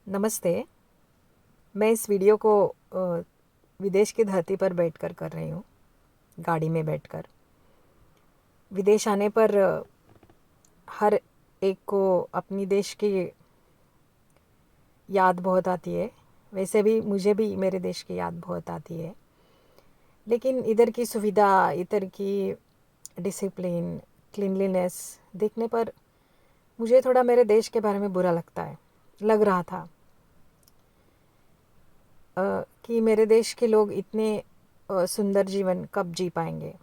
नमस्ते। मैं इस वीडियो को विदेश की धरती पर बैठकर कर रही हूँ, गाड़ी में बैठकर। विदेश आने पर हर एक को अपनी देश की याद बहुत आती है। वैसे भी मुझे भी मेरे देश की याद बहुत आती है, लेकिन इधर की सुविधा, इधर की डिसिप्लिन, क्लीनलीनेस देखने पर मुझे थोड़ा मेरे देश के बारे में बुरा लग रहा था कि मेरे देश के लोग इतने सुंदर जीवन कब जी पाएंगे।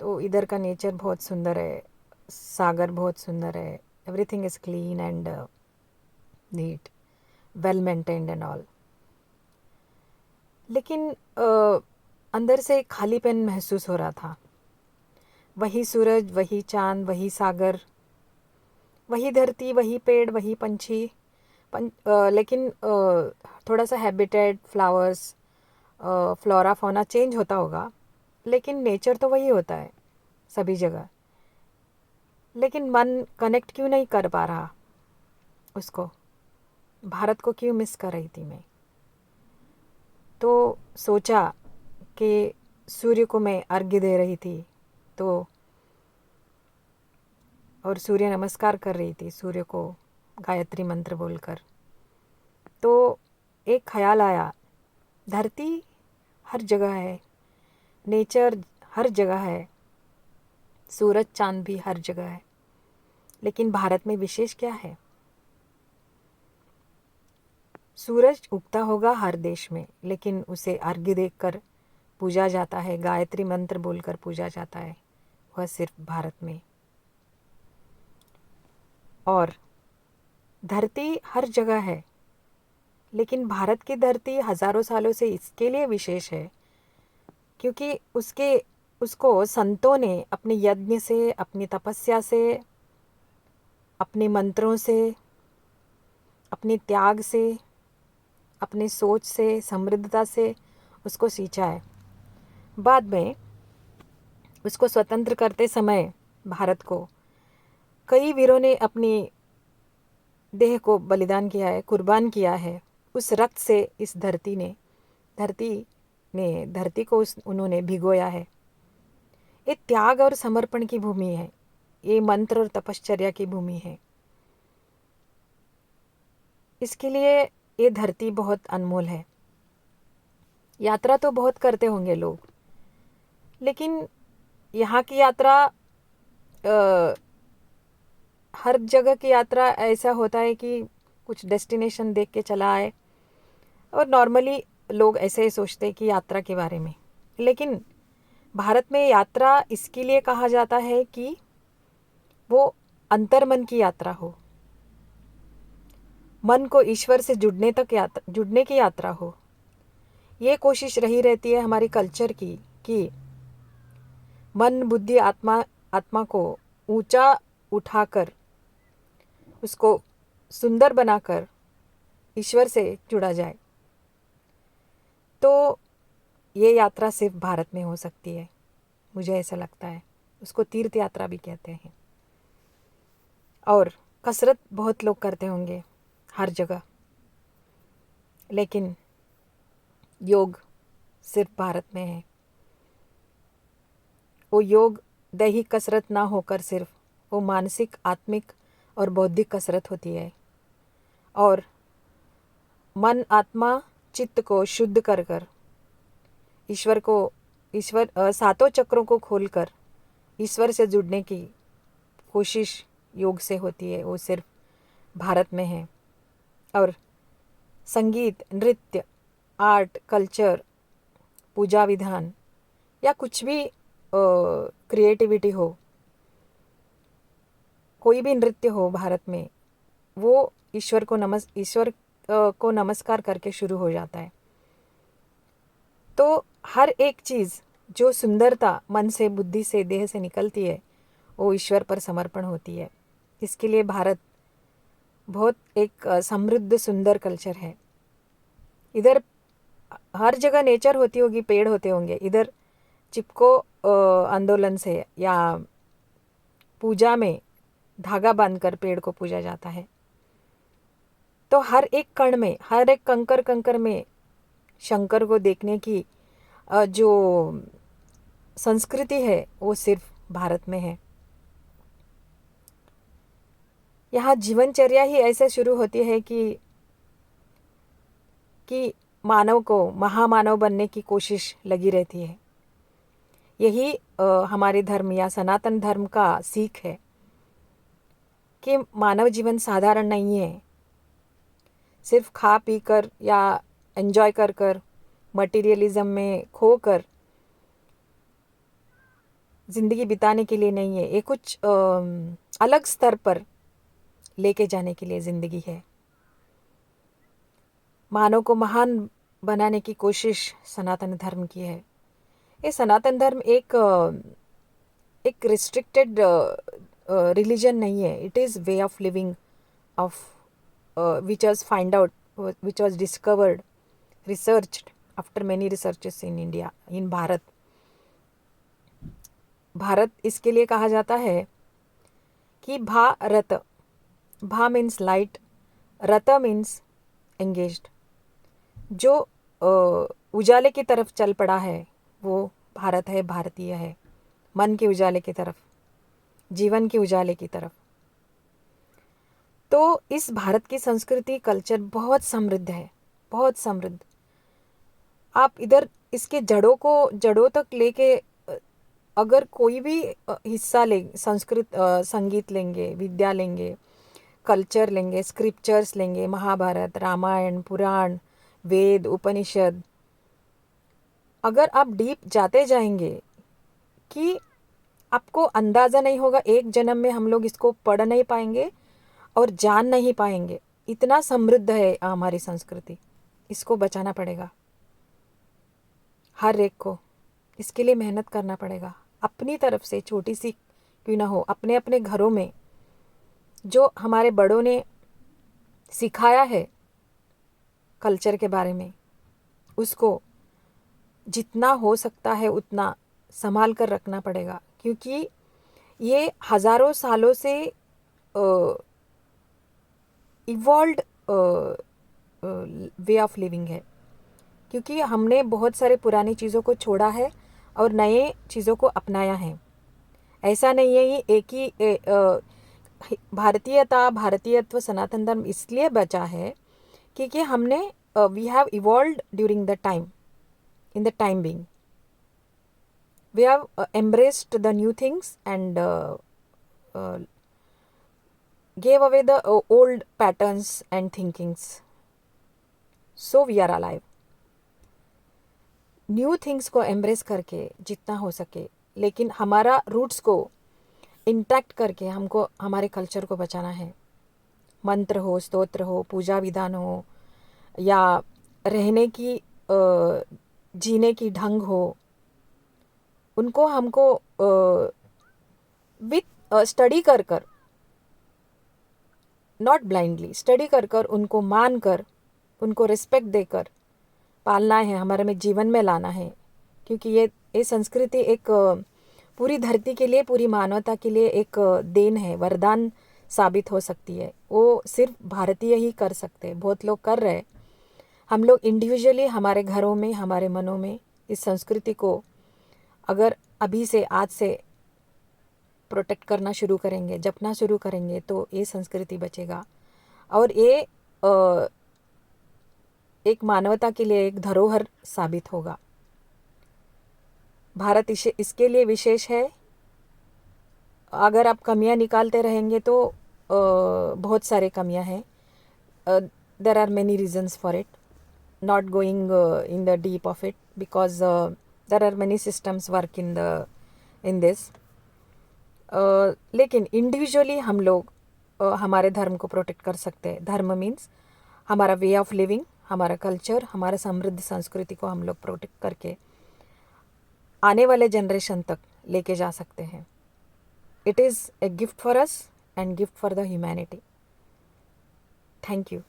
तो इधर का नेचर बहुत सुंदर है, सागर बहुत सुंदर है, everything is clean and neat, well maintained and all. लेकिन अंदर से खालीपन महसूस हो रहा था। वही सूरज, वही चांद, वही सागर, वही धरती, वही पेड़, वही पंछी, लेकिन थोड़ा सा habitat, flowers, flora fauna change होता होगा, लेकिन नेचर तो वही होता है सभी जगह। लेकिन मन कनेक्ट क्यों नहीं कर पा रहा उसको? भारत को क्यों मिस कर रही थी मैं? तो सोचा कि सूर्य को मैं अर्घ्य दे रही थी, तो और सूर्य नमस्कार कर रही थी सूर्य को गायत्री मंत्र बोलकर। तो एक ख्याल आया, धरती हर जगह है, नेचर हर जगह है, सूरज चांद भी हर जगह है, लेकिन भारत में विशेष क्या है? सूरज उगता होगा हर देश में, लेकिन उसे अर्घ्य देकर पूजा जाता है, गायत्री मंत्र बोलकर पूजा जाता है, वह सिर्फ भारत में। और धरती हर जगह है, लेकिन भारत की धरती हजारों सालों से इसके लिए विशेष है क्योंकि उसको संतों ने अपने यज्ञ से, अपनी तपस्या से, अपने मंत्रों से, अपने त्याग से, अपने सोच से, समृद्धता से उसको सींचा है। बाद में उसको स्वतंत्र करते समय भारत को कई वीरों ने अपनी देह को बलिदान किया है, कुर्बान किया है। उस रक्त से इस धरती को उन्होंने भिगोया है। ये त्याग और समर्पण की भूमि है, ये मंत्र और तपश्चर्या की भूमि है। इसके लिए ये धरती बहुत अनमोल है। यात्रा तो बहुत करते होंगे लोग, लेकिन यहाँ की यात्रा, हर जगह की यात्रा ऐसा होता है कि कुछ डेस्टिनेशन देख के चला आए, और नॉर्मली लोग ऐसे ही सोचते हैं कि यात्रा के बारे में। लेकिन भारत में यात्रा इसके लिए कहा जाता है कि वो अंतर्मन की यात्रा हो, मन को ईश्वर से जुड़ने की यात्रा हो। ये कोशिश रही रहती है हमारी कल्चर की कि मन, बुद्धि, आत्मा को ऊंचा उठाकर, उसको सुंदर बनाकर ईश्वर से जुड़ा जाए। तो ये यात्रा सिर्फ भारत में हो सकती है, मुझे ऐसा लगता है। उसको तीर्थ यात्रा भी कहते हैं। और कसरत बहुत लोग करते होंगे हर जगह, लेकिन योग सिर्फ भारत में है। वो योग दैहिक कसरत ना होकर सिर्फ वो मानसिक, आत्मिक और बौद्धिक कसरत होती है। और मन, आत्मा, चित्त को शुद्ध कर कर सातों चक्रों को खोलकर ईश्वर से जुड़ने की कोशिश योग से होती है, वो सिर्फ भारत में है। और संगीत, नृत्य, आर्ट, कल्चर, पूजा विधान या कुछ भी क्रिएटिविटी हो, कोई भी नृत्य हो भारत में, वो ईश्वर को नमस्कार करके शुरू हो जाता है। तो हर एक चीज़ जो सुंदरता मन से, बुद्धि से, देह से निकलती है, वो ईश्वर पर समर्पण होती है। इसके लिए भारत बहुत एक समृद्ध, सुंदर कल्चर है। इधर हर जगह नेचर होती होगी, पेड़ होते होंगे। इधर चिपको आंदोलन से या पूजा में धागा बांधकर पेड़ को पूजा जाता है। तो हर एक कण में, हर एक कंकर कंकर में शंकर को देखने की जो संस्कृति है वो सिर्फ भारत में है। यहाँ जीवनचर्या ही ऐसे शुरू होती है कि मानव को महामानव बनने की कोशिश लगी रहती है। यही हमारे धर्म या सनातन धर्म का सीख है कि मानव जीवन साधारण नहीं है। सिर्फ खा पी कर या एंजॉय कर कर मटेरियलिज्म में खो कर ज़िंदगी बिताने के लिए नहीं है। ये कुछ अलग स्तर पर लेके जाने के लिए ज़िंदगी है। मानव को महान बनाने की कोशिश सनातन धर्म की है। ये सनातन धर्म एक रिस्ट्रिक्टेड रिलीजन नहीं है। It is way of living of which was find out, which was discovered, researched after many researches in India, in Bharat. Bharat इसके लिए कहा जाता है कि भारत, भा मीन्स लाइट, रत मीन्स एंगेज्ड। जो उजाले की तरफ चल पड़ा है वो भारत है, भारतीय है। मन के उजाले की तरफ, जीवन के उजाले की तरफ। तो इस भारत की संस्कृति कल्चर बहुत समृद्ध है, बहुत समृद्ध। आप इधर इसके जड़ों तक लेके अगर कोई भी हिस्सा ले, संगीत लेंगे, विद्या लेंगे, कल्चर लेंगे, स्क्रिप्चर्स लेंगे, महाभारत, रामायण, पुराण, वेद, उपनिषद, अगर आप डीप जाते जाएंगे कि आपको अंदाज़ा नहीं होगा, एक जन्म में हम लोग इसको पढ़ नहीं पाएंगे और जान नहीं पाएंगे। इतना समृद्ध है हमारी संस्कृति। इसको बचाना पड़ेगा हर एक को। इसके लिए मेहनत करना पड़ेगा अपनी तरफ से, छोटी सी क्यों ना हो। अपने अपने घरों में जो हमारे बड़ों ने सिखाया है कल्चर के बारे में, उसको जितना हो सकता है उतना संभाल कर रखना पड़ेगा, क्योंकि ये हज़ारों सालों से इवॉल्व्ड वे ऑफ लिविंग है। क्योंकि हमने बहुत सारे पुरानी चीज़ों को छोड़ा है और नए चीज़ों को अपनाया है। ऐसा नहीं है ये एक ही भारतीयत्व सनातन धर्म इसलिए बचा है क्योंकि हमने we have evolved during the time, in the time being we have embraced the new things and gave away the old patterns and thinkings, so we are alive। New things को एम्ब्रेस करके जितना हो सके, लेकिन हमारा roots को intact करके हमको हमारे कल्चर को बचाना है। मंत्र हो, स्तोत्र हो, पूजा विधान हो, या रहने की जीने की ढंग हो, उनको हमको विथ स्टडी कर कर, नॉट ब्लाइंडली, स्टडी कर कर, उनको मान कर, उनको रिस्पेक्ट देकर पालना है, हमारे में जीवन में लाना है। क्योंकि ये संस्कृति एक पूरी धरती के लिए, पूरी मानवता के लिए एक देन है, वरदान साबित हो सकती है। वो सिर्फ भारतीय ही कर सकते हैं, बहुत लोग कर रहे हैं। हम लोग इंडिविजुअली हमारे घरों में, हमारे मनों में इस संस्कृति को अगर अभी से, आज से प्रोटेक्ट करना शुरू करेंगे, जपना शुरू करेंगे, तो ये संस्कृति बचेगा और ये एक मानवता के लिए एक धरोहर साबित होगा। भारत इसके लिए विशेष है। अगर आप कमियां निकालते रहेंगे तो बहुत सारे कमियां हैं। There are many reasons for it, not going in the deep of it, because there are many systems work in this. लेकिन इंडिविजुअली हम लोग हमारे धर्म को प्रोटेक्ट कर सकते हैं। धर्म मीन्स हमारा वे ऑफ लिविंग, हमारा कल्चर, हमारा समृद्ध संस्कृति को हम लोग प्रोटेक्ट करके आने वाले जनरेशन तक लेके जा सकते हैं। It is a gift for us and gift for the humanity. Thank you.